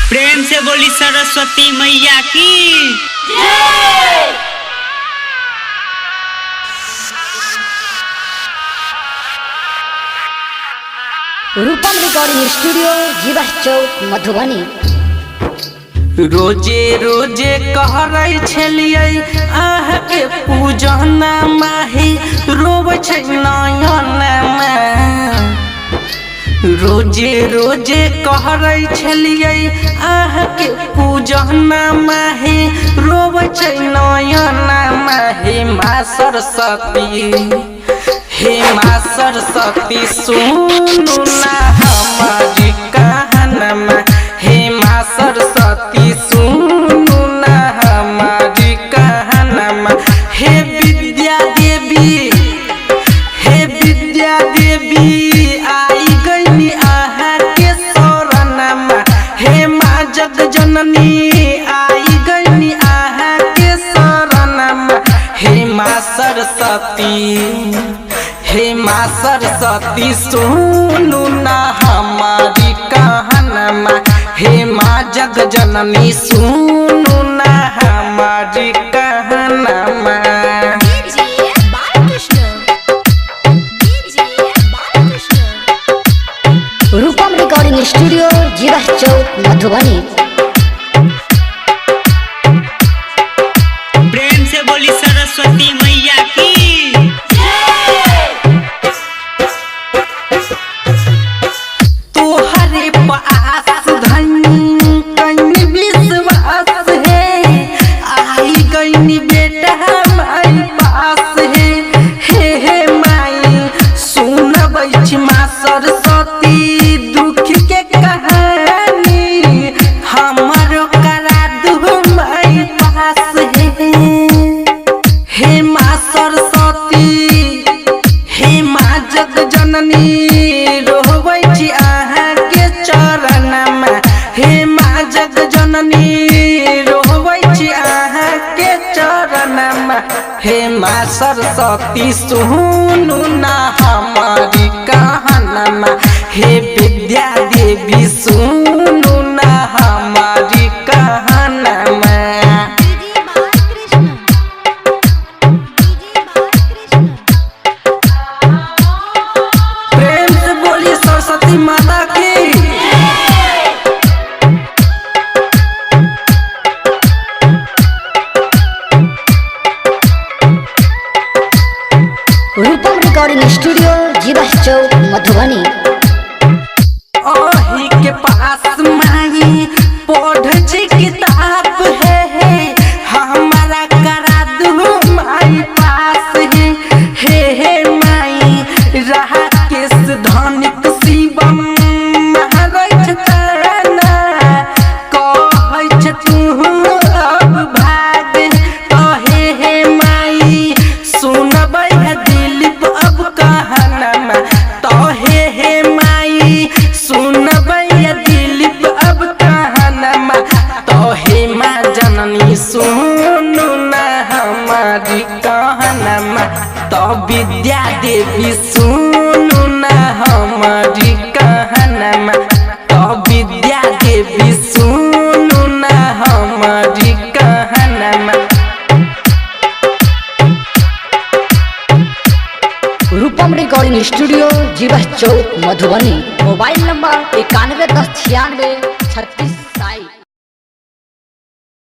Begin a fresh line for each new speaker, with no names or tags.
प्रेम से बोली सरस्वती मैया की।
रूपम रिकॉर्डिंग स्टूडियो जीवा चौक मधुबनी।
रोजे रोजे कहरै छलियै आह के पूजना माही रोबै छै नयनमा। रोजे रोजे कहरै छलियै आह के पूजना माही रोबै छै नयनमा। हे माँ सरस्वती, हे माँ सरस्वती सुनु ना हमारी कहनमा। हे माँ सरस्वती सुनु ना हमारी कहनमा। हे विद्या देवी, हे विद्या देवी आई गई आहा के शरणमा। हे माँ जग जननी आई गई आहा के शरणमा। हे माँ सरस्वती, हे माँ सरस्वती सुनु ना हमारी कहनमा। हे माँ जग जननी सुनु ना हमारी कहनमा।
रूपम रिकॉर्डिंग स्टूडियो जीवा चौक मधुबनी।
प्रेम से बोली सरस्वती मैया की।
तोहरे पास धनी कहीं विश्वास है, आई गई बेटा हमारे पास है। हे माई सुनबै छी माँ सरस्वती दुख के कहानी हमारो करा दू माई पास है। हे माँ सरस्वती, हे माँ जग जननी रोबै छी अहाँ के चरणमा। हे माँ जग जननी रोबै छी अहाँ के चरणमा। हे माँ सरस्वती सुनु ना हमारी कहनमा। हे विद्या देवी सुनु ना हमारी कहनमा। प्रेम से बोली सरस्वती माता की।
रूपम रिकॉर्डिंग स्टूडियो जीवा चौक मधुबनी।
ओही के पास माई पढ़ छी किताब है, हमारा करा दू माई पास है। हे माई रहा केस धनिक शिवम महाराज ताना कहै छ तू अब भाग। तो हे माई सुनबै है दिलीप अब कहनमा। तो हे माई सुनबै है दिलीप अब कहनमा। तो हे माँ जननी सुनु ना हमारी कहनमा। तो विद्या देवी सुनु ना हमारी कहनमा। तो विद्या देवी सुनु ना हमारी कहनमा।
रूपम रिकॉर्डिंग स्टूडियो जीवा चौक मधुबनी। Mobile number 91 10 96 36।